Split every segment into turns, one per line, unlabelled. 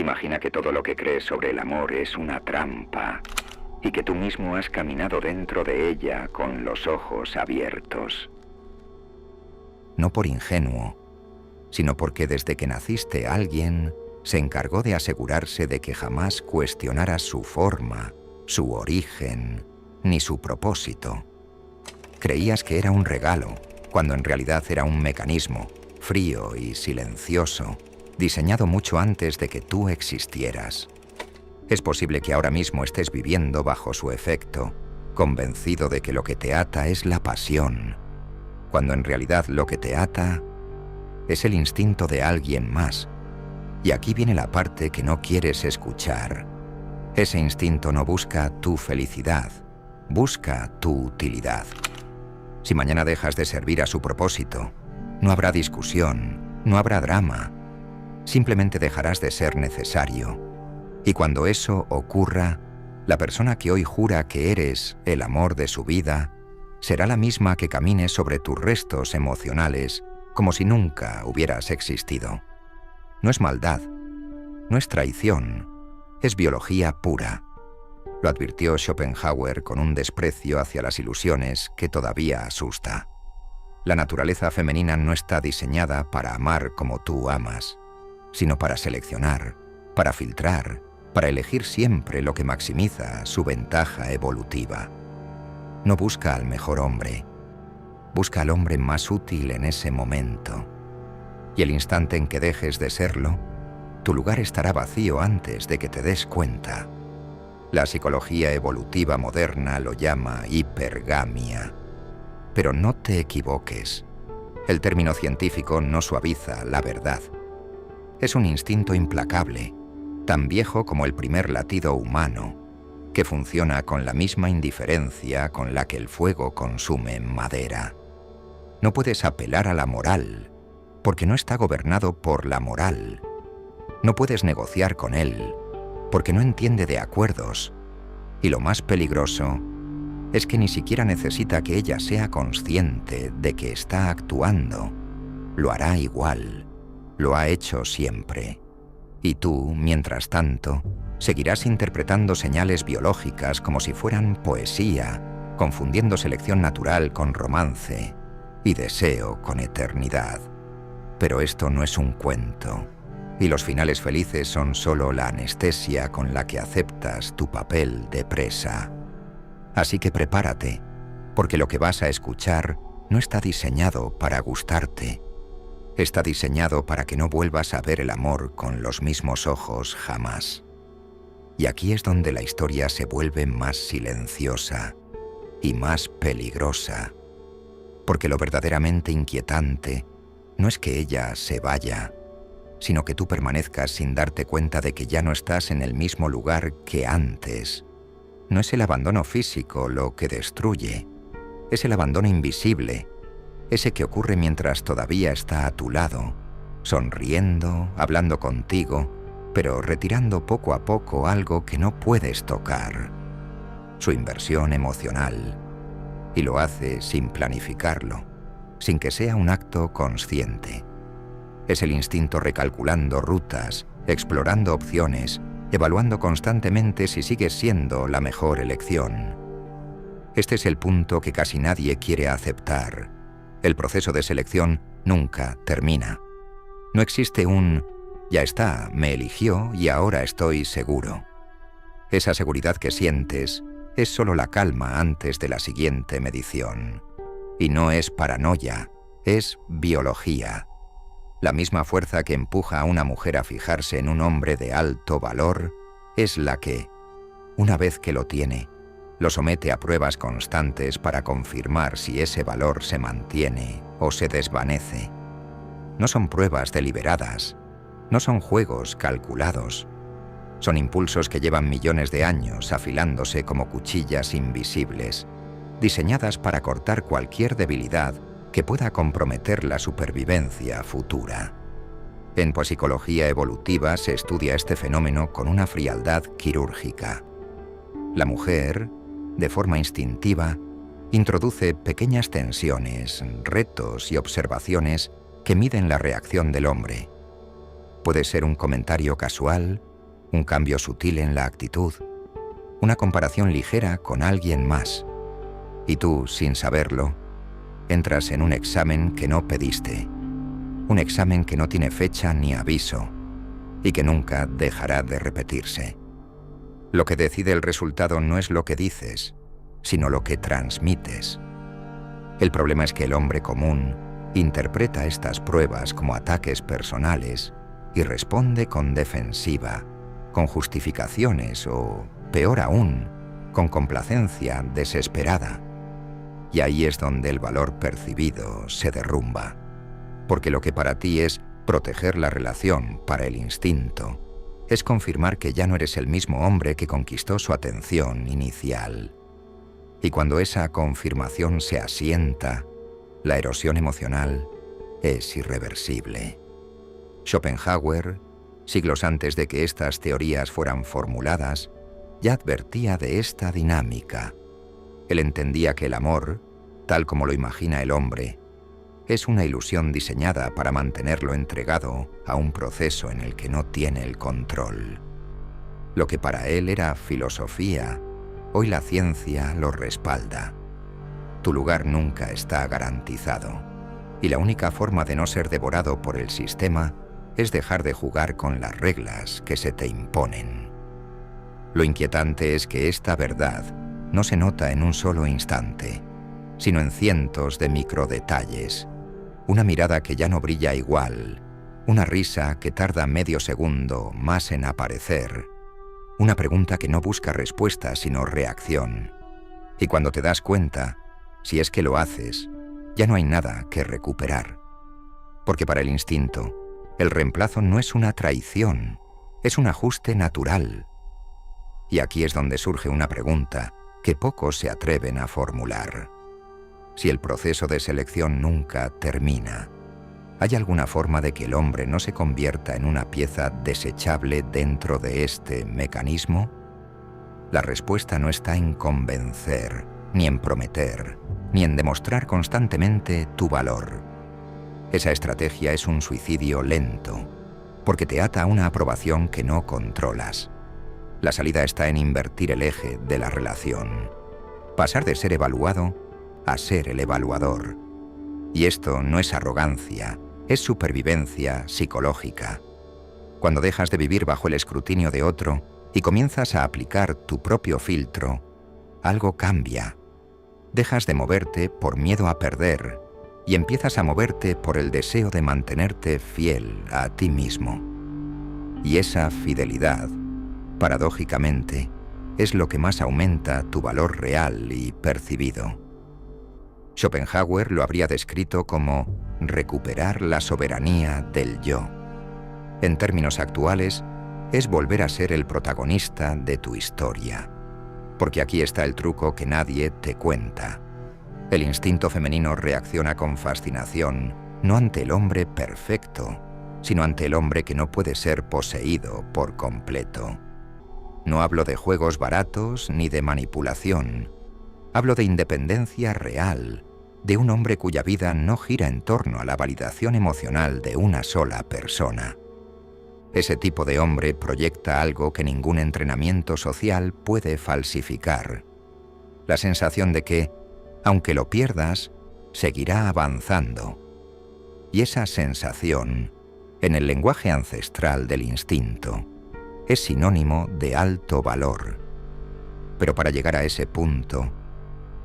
Imagina que todo lo que crees sobre el amor es una trampa y que tú mismo has caminado dentro de ella con los ojos abiertos.
No por ingenuo, sino porque desde que naciste alguien se encargó de asegurarse de que jamás cuestionaras su forma, su origen, ni su propósito. Creías que era un regalo, cuando en realidad era un mecanismo, frío y silencioso, diseñado mucho antes de que tú existieras. Es posible que ahora mismo estés viviendo bajo su efecto, convencido de que lo que te ata es la pasión, cuando en realidad lo que te ata es el instinto de alguien más. Y aquí viene la parte que no quieres escuchar. Ese instinto no busca tu felicidad, busca tu utilidad. Si mañana dejas de servir a su propósito, no habrá discusión, no habrá drama. Simplemente dejarás de ser necesario. Y cuando eso ocurra, la persona que hoy jura que eres el amor de su vida será la misma que camine sobre tus restos emocionales como si nunca hubieras existido. No es maldad, no es traición, es biología pura. Lo advirtió Schopenhauer con un desprecio hacia las ilusiones que todavía asusta. La naturaleza femenina no está diseñada para amar como tú amas, sino para seleccionar, para filtrar, para elegir siempre lo que maximiza su ventaja evolutiva. No busca al mejor hombre, busca al hombre más útil en ese momento. Y el instante en que dejes de serlo, tu lugar estará vacío antes de que te des cuenta. La psicología evolutiva moderna lo llama hipergamia. Pero no te equivoques. El término científico no suaviza la verdad. Es un instinto implacable, tan viejo como el primer latido humano, que funciona con la misma indiferencia con la que el fuego consume madera. No puedes apelar a la moral, porque no está gobernado por la moral. No puedes negociar con él, porque no entiende de acuerdos. Y lo más peligroso es que ni siquiera necesita que ella sea consciente de que está actuando. Lo hará igual, lo ha hecho siempre. Y tú, mientras tanto, seguirás interpretando señales biológicas como si fueran poesía, confundiendo selección natural con romance y deseo con eternidad. Pero esto no es un cuento, y los finales felices son solo la anestesia con la que aceptas tu papel de presa. Así que prepárate, porque lo que vas a escuchar no está diseñado para gustarte. Está diseñado para que no vuelvas a ver el amor con los mismos ojos jamás. Y aquí es donde la historia se vuelve más silenciosa y más peligrosa, porque lo verdaderamente inquietante no es que ella se vaya, sino que tú permanezcas sin darte cuenta de que ya no estás en el mismo lugar que antes. No es el abandono físico lo que destruye, es el abandono invisible, ese que ocurre mientras todavía está a tu lado, sonriendo, hablando contigo, pero retirando poco a poco algo que no puedes tocar, su inversión emocional, y lo hace sin planificarlo, sin que sea un acto consciente. Es el instinto recalculando rutas, explorando opciones, evaluando constantemente si sigues siendo la mejor elección. Este es el punto que casi nadie quiere aceptar. El proceso de selección nunca termina. No existe un «ya está, me eligió y ahora estoy seguro». Esa seguridad que sientes es solo la calma antes de la siguiente medición. Y no es paranoia, es biología. La misma fuerza que empuja a una mujer a fijarse en un hombre de alto valor es la que, una vez que lo tiene, lo somete a pruebas constantes para confirmar si ese valor se mantiene o se desvanece. No son pruebas deliberadas, no son juegos calculados. Son impulsos que llevan millones de años afilándose como cuchillas invisibles, diseñadas para cortar cualquier debilidad que pueda comprometer la supervivencia futura. En psicología evolutiva se estudia este fenómeno con una frialdad quirúrgica. La mujer, de forma instintiva, introduce pequeñas tensiones, retos y observaciones que miden la reacción del hombre. Puede ser un comentario casual, un cambio sutil en la actitud, una comparación ligera con alguien más. Y tú, sin saberlo, entras en un examen que no pediste, un examen que no tiene fecha ni aviso y que nunca dejará de repetirse. Lo que decide el resultado no es lo que dices, sino lo que transmites. El problema es que el hombre común interpreta estas pruebas como ataques personales y responde con defensiva, con justificaciones o, peor aún, con complacencia desesperada. Y ahí es donde el valor percibido se derrumba, porque lo que para ti es proteger la relación para el instinto es confirmar que ya no eres el mismo hombre que conquistó su atención inicial. Y cuando esa confirmación se asienta, la erosión emocional es irreversible. Schopenhauer, siglos antes de que estas teorías fueran formuladas, ya advertía de esta dinámica. Él entendía que el amor, tal como lo imagina el hombre, es una ilusión diseñada para mantenerlo entregado a un proceso en el que no tiene el control. Lo que para él era filosofía, hoy la ciencia lo respalda. Tu lugar nunca está garantizado, y la única forma de no ser devorado por el sistema es dejar de jugar con las reglas que se te imponen. Lo inquietante es que esta verdad no se nota en un solo instante, sino en cientos de microdetalles. Una mirada que ya no brilla igual, una risa que tarda medio segundo más en aparecer, una pregunta que no busca respuesta sino reacción. Y cuando te das cuenta, si es que lo haces, ya no hay nada que recuperar. Porque para el instinto, el reemplazo no es una traición, es un ajuste natural. Y aquí es donde surge una pregunta que pocos se atreven a formular. Si el proceso de selección nunca termina, ¿hay alguna forma de que el hombre no se convierta en una pieza desechable dentro de este mecanismo? La respuesta no está en convencer, ni en prometer, ni en demostrar constantemente tu valor. Esa estrategia es un suicidio lento, porque te ata a una aprobación que no controlas. La salida está en invertir el eje de la relación, pasar de ser evaluado a ser el evaluador. Y esto no es arrogancia, es supervivencia psicológica. Cuando dejas de vivir bajo el escrutinio de otro y comienzas a aplicar tu propio filtro, algo cambia. Dejas de moverte por miedo a perder y empiezas a moverte por el deseo de mantenerte fiel a ti mismo. Y esa fidelidad, paradójicamente, es lo que más aumenta tu valor real y percibido. Schopenhauer lo habría descrito como recuperar la soberanía del yo. En términos actuales, es volver a ser el protagonista de tu historia. Porque aquí está el truco que nadie te cuenta. El instinto femenino reacciona con fascinación, no ante el hombre perfecto, sino ante el hombre que no puede ser poseído por completo. No hablo de juegos baratos ni de manipulación. Hablo de independencia real, de un hombre cuya vida no gira en torno a la validación emocional de una sola persona. Ese tipo de hombre proyecta algo que ningún entrenamiento social puede falsificar. La sensación de que, aunque lo pierdas, seguirá avanzando. Y esa sensación, en el lenguaje ancestral del instinto, es sinónimo de alto valor. Pero para llegar a ese punto,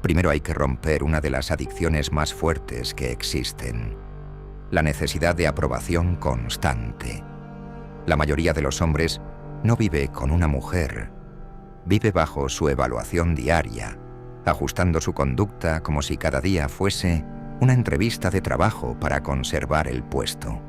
primero hay que romper una de las adicciones más fuertes que existen: la necesidad de aprobación constante. La mayoría de los hombres no vive con una mujer, vive bajo su evaluación diaria, ajustando su conducta como si cada día fuese una entrevista de trabajo para conservar el puesto.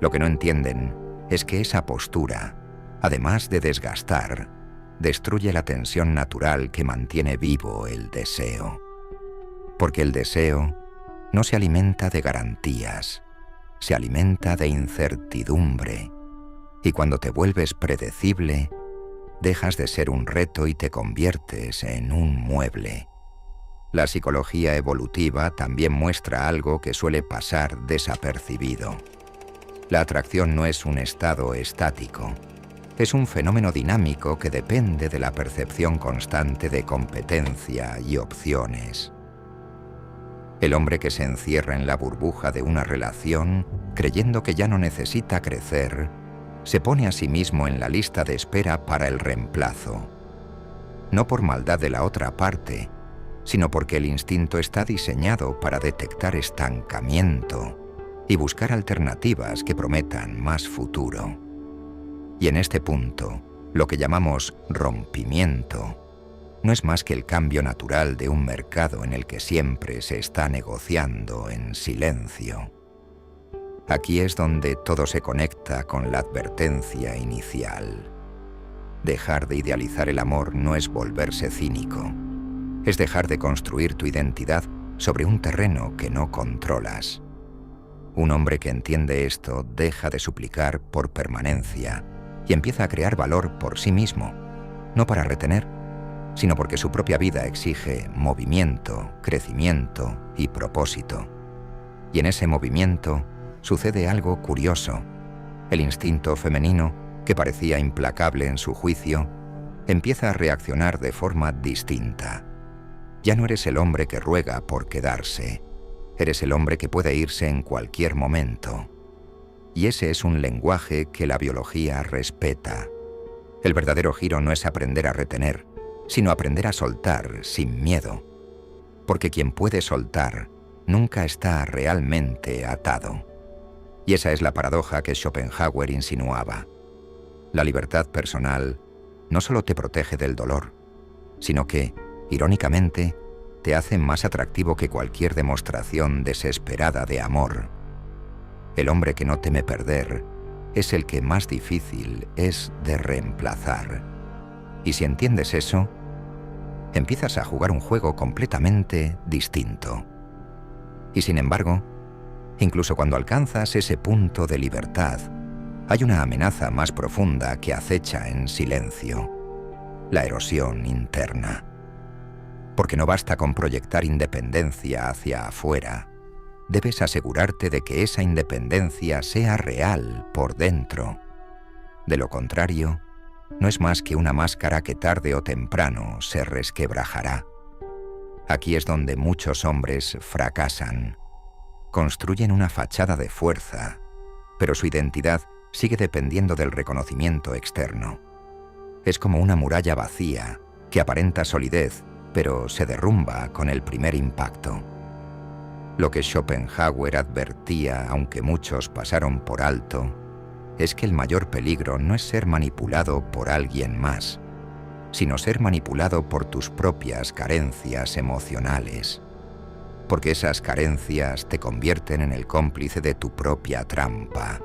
Lo que no entienden es que esa postura, además de desgastar, destruye la tensión natural que mantiene vivo el deseo. Porque el deseo no se alimenta de garantías, se alimenta de incertidumbre. Y cuando te vuelves predecible, dejas de ser un reto y te conviertes en un mueble. La psicología evolutiva también muestra algo que suele pasar desapercibido. La atracción no es un estado estático, Es un fenómeno dinámico que depende de la percepción constante de competencia y opciones. El hombre que se encierra en la burbuja de una relación, creyendo que ya no necesita crecer, se pone a sí mismo en la lista de espera para el reemplazo. No por maldad de la otra parte, sino porque el instinto está diseñado para detectar estancamiento y buscar alternativas que prometan más futuro. Y en este punto, lo que llamamos rompimiento no es más que el cambio natural de un mercado en el que siempre se está negociando en silencio. Aquí es donde todo se conecta con la advertencia inicial. Dejar de idealizar el amor no es volverse cínico. Es dejar de construir tu identidad sobre un terreno que no controlas. Un hombre que entiende esto deja de suplicar por permanencia y empieza a crear valor por sí mismo, no para retener, sino porque su propia vida exige movimiento, crecimiento y propósito. Y en ese movimiento sucede algo curioso. El instinto femenino, que parecía implacable en su juicio, empieza a reaccionar de forma distinta. Ya no eres el hombre que ruega por quedarse, eres el hombre que puede irse en cualquier momento. Y ese es un lenguaje que la biología respeta. El verdadero giro no es aprender a retener, sino aprender a soltar sin miedo. Porque quien puede soltar nunca está realmente atado. Y esa es la paradoja que Schopenhauer insinuaba. La libertad personal no solo te protege del dolor, sino que, irónicamente, te hace más atractivo que cualquier demostración desesperada de amor. El hombre que no teme perder es el que más difícil es de reemplazar. Y si entiendes eso, empiezas a jugar un juego completamente distinto. Y sin embargo, incluso cuando alcanzas ese punto de libertad, hay una amenaza más profunda que acecha en silencio: la erosión interna. Porque no basta con proyectar independencia hacia afuera. Debes asegurarte de que esa independencia sea real por dentro. De lo contrario, no es más que una máscara que tarde o temprano se resquebrajará. Aquí es donde muchos hombres fracasan. Construyen una fachada de fuerza, pero su identidad sigue dependiendo del reconocimiento externo. Es como una muralla vacía que aparenta solidez, pero se derrumba con el primer impacto. Lo que Schopenhauer advertía, aunque muchos pasaron por alto, es que el mayor peligro no es ser manipulado por alguien más, sino ser manipulado por tus propias carencias emocionales. Porque esas carencias te convierten en el cómplice de tu propia trampa.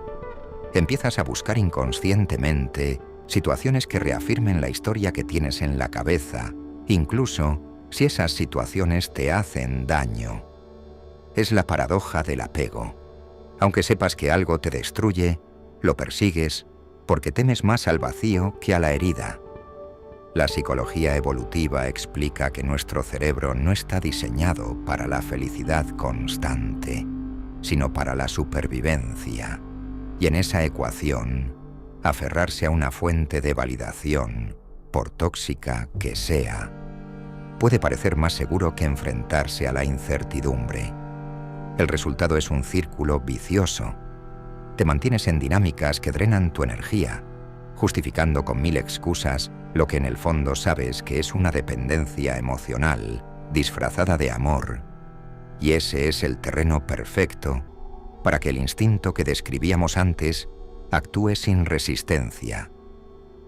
Empiezas a buscar inconscientemente situaciones que reafirmen la historia que tienes en la cabeza, incluso si esas situaciones te hacen daño. Es la paradoja del apego. Aunque sepas que algo te destruye, lo persigues porque temes más al vacío que a la herida. La psicología evolutiva explica que nuestro cerebro no está diseñado para la felicidad constante, sino para la supervivencia. Y en esa ecuación, aferrarse a una fuente de validación, por tóxica que sea, puede parecer más seguro que enfrentarse a la incertidumbre. El resultado es un círculo vicioso. Te mantienes en dinámicas que drenan tu energía, justificando con 1000 excusas lo que en el fondo sabes que es una dependencia emocional disfrazada de amor. Y ese es el terreno perfecto para que el instinto que describíamos antes actúe sin resistencia.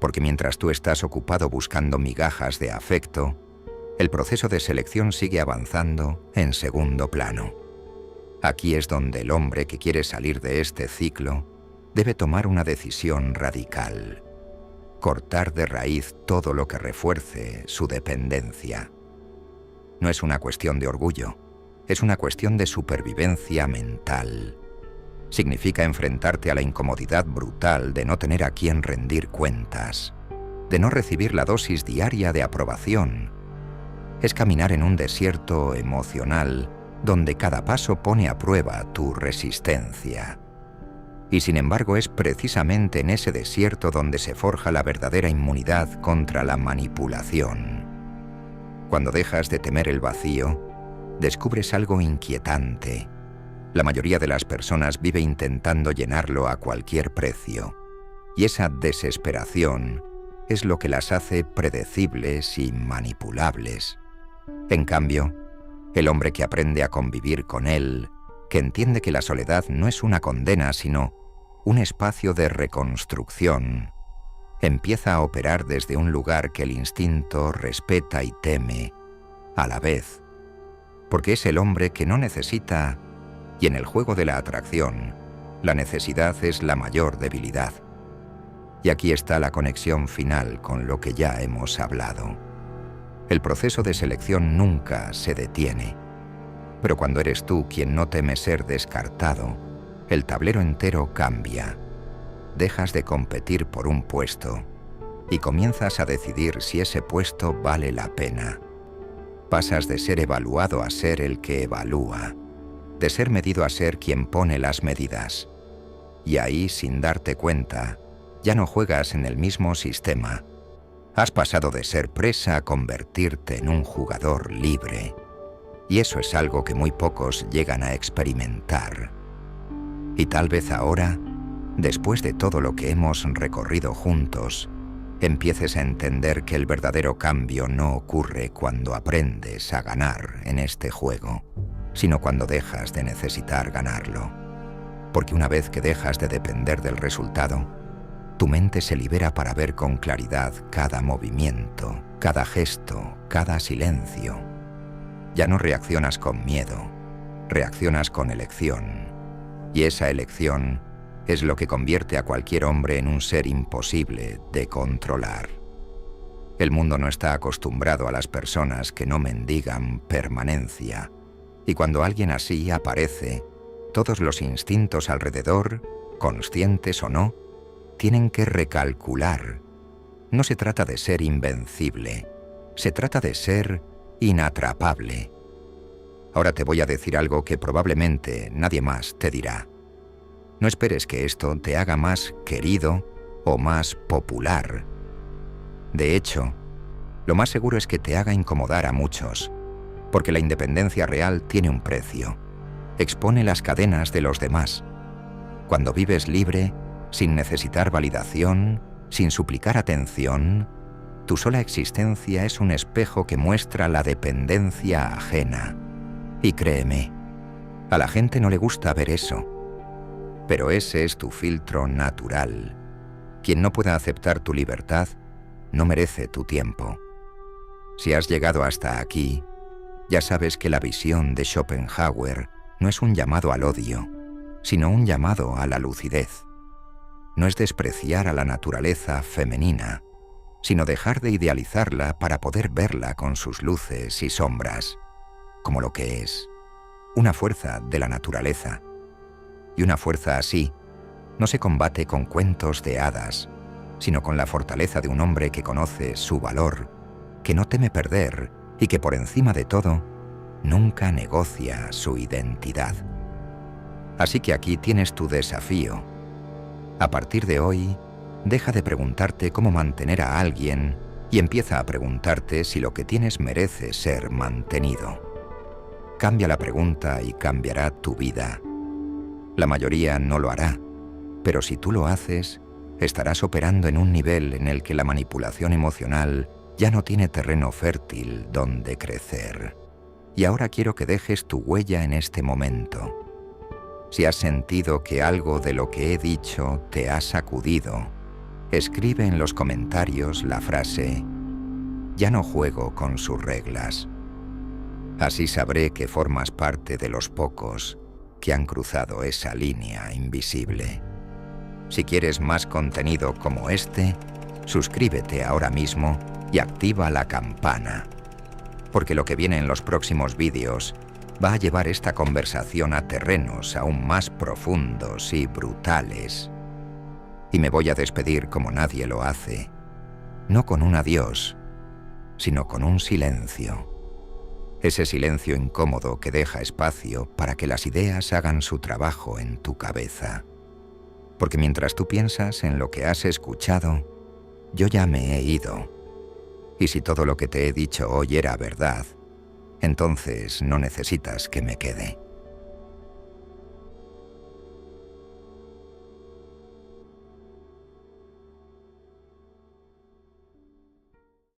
Porque mientras tú estás ocupado buscando migajas de afecto, el proceso de selección sigue avanzando en segundo plano. Aquí es donde el hombre que quiere salir de este ciclo debe tomar una decisión radical: cortar de raíz todo lo que refuerce su dependencia. No es una cuestión de orgullo, es una cuestión de supervivencia mental. Significa enfrentarte a la incomodidad brutal de no tener a quien rendir cuentas, de no recibir la dosis diaria de aprobación. Es caminar en un desierto emocional donde cada paso pone a prueba tu resistencia. Y sin embargo es precisamente en ese desierto donde se forja la verdadera inmunidad contra la manipulación. Cuando dejas de temer el vacío, descubres algo inquietante. La mayoría de las personas vive intentando llenarlo a cualquier precio, y esa desesperación es lo que las hace predecibles y manipulables. En cambio, el hombre que aprende a convivir con él, que entiende que la soledad no es una condena, sino un espacio de reconstrucción, empieza a operar desde un lugar que el instinto respeta y teme a la vez, porque es el hombre que no necesita, y en el juego de la atracción, la necesidad es la mayor debilidad. Y aquí está la conexión final con lo que ya hemos hablado. El proceso de selección nunca se detiene, pero cuando eres tú quien no teme ser descartado, el tablero entero cambia. Dejas de competir por un puesto y comienzas a decidir si ese puesto vale la pena. Pasas de ser evaluado a ser el que evalúa, de ser medido a ser quien pone las medidas. Y ahí, sin darte cuenta, ya no juegas en el mismo sistema. Has pasado de ser presa a convertirte en un jugador libre. Y eso es algo que muy pocos llegan a experimentar. Y tal vez ahora, después de todo lo que hemos recorrido juntos, empieces a entender que el verdadero cambio no ocurre cuando aprendes a ganar en este juego, sino cuando dejas de necesitar ganarlo. Porque una vez que dejas de depender del resultado, tu mente se libera para ver con claridad cada movimiento, cada gesto, cada silencio. Ya no reaccionas con miedo, reaccionas con elección. Y esa elección es lo que convierte a cualquier hombre en un ser imposible de controlar. El mundo no está acostumbrado a las personas que no mendigan permanencia. Y cuando alguien así aparece, todos los instintos alrededor, conscientes o no, tienen que recalcular. No se trata de ser invencible, se trata de ser inatrapable. Ahora te voy a decir algo que probablemente nadie más te dirá. No esperes que esto te haga más querido o más popular. De hecho, lo más seguro es que te haga incomodar a muchos, porque la independencia real tiene un precio. Expone las cadenas de los demás. Cuando vives libre, sin necesitar validación, sin suplicar atención, tu sola existencia es un espejo que muestra la dependencia ajena. Y créeme, a la gente no le gusta ver eso. Pero ese es tu filtro natural. Quien no pueda aceptar tu libertad, no merece tu tiempo. Si has llegado hasta aquí, ya sabes que la visión de Schopenhauer no es un llamado al odio, sino un llamado a la lucidez. No es despreciar a la naturaleza femenina, sino dejar de idealizarla para poder verla con sus luces y sombras, como lo que es, una fuerza de la naturaleza. Y una fuerza así no se combate con cuentos de hadas, sino con la fortaleza de un hombre que conoce su valor, que no teme perder y que por encima de todo, nunca negocia su identidad. Así que aquí tienes tu desafío. A partir de hoy, deja de preguntarte cómo mantener a alguien y empieza a preguntarte si lo que tienes merece ser mantenido. Cambia la pregunta y cambiará tu vida. La mayoría no lo hará, pero si tú lo haces, estarás operando en un nivel en el que la manipulación emocional ya no tiene terreno fértil donde crecer. Y ahora quiero que dejes tu huella en este momento. Si has sentido que algo de lo que he dicho te ha sacudido, escribe en los comentarios la frase «Ya no juego con sus reglas». Así sabré que formas parte de los pocos que han cruzado esa línea invisible. Si quieres más contenido como este, suscríbete ahora mismo y activa la campana, porque lo que viene en los próximos vídeos va a llevar esta conversación a terrenos aún más profundos y brutales. Y me voy a despedir como nadie lo hace, no con un adiós, sino con un silencio. Ese silencio incómodo que deja espacio para que las ideas hagan su trabajo en tu cabeza. Porque mientras tú piensas en lo que has escuchado, yo ya me he ido. Y si todo lo que te he dicho hoy era verdad, entonces no necesitas que me quede.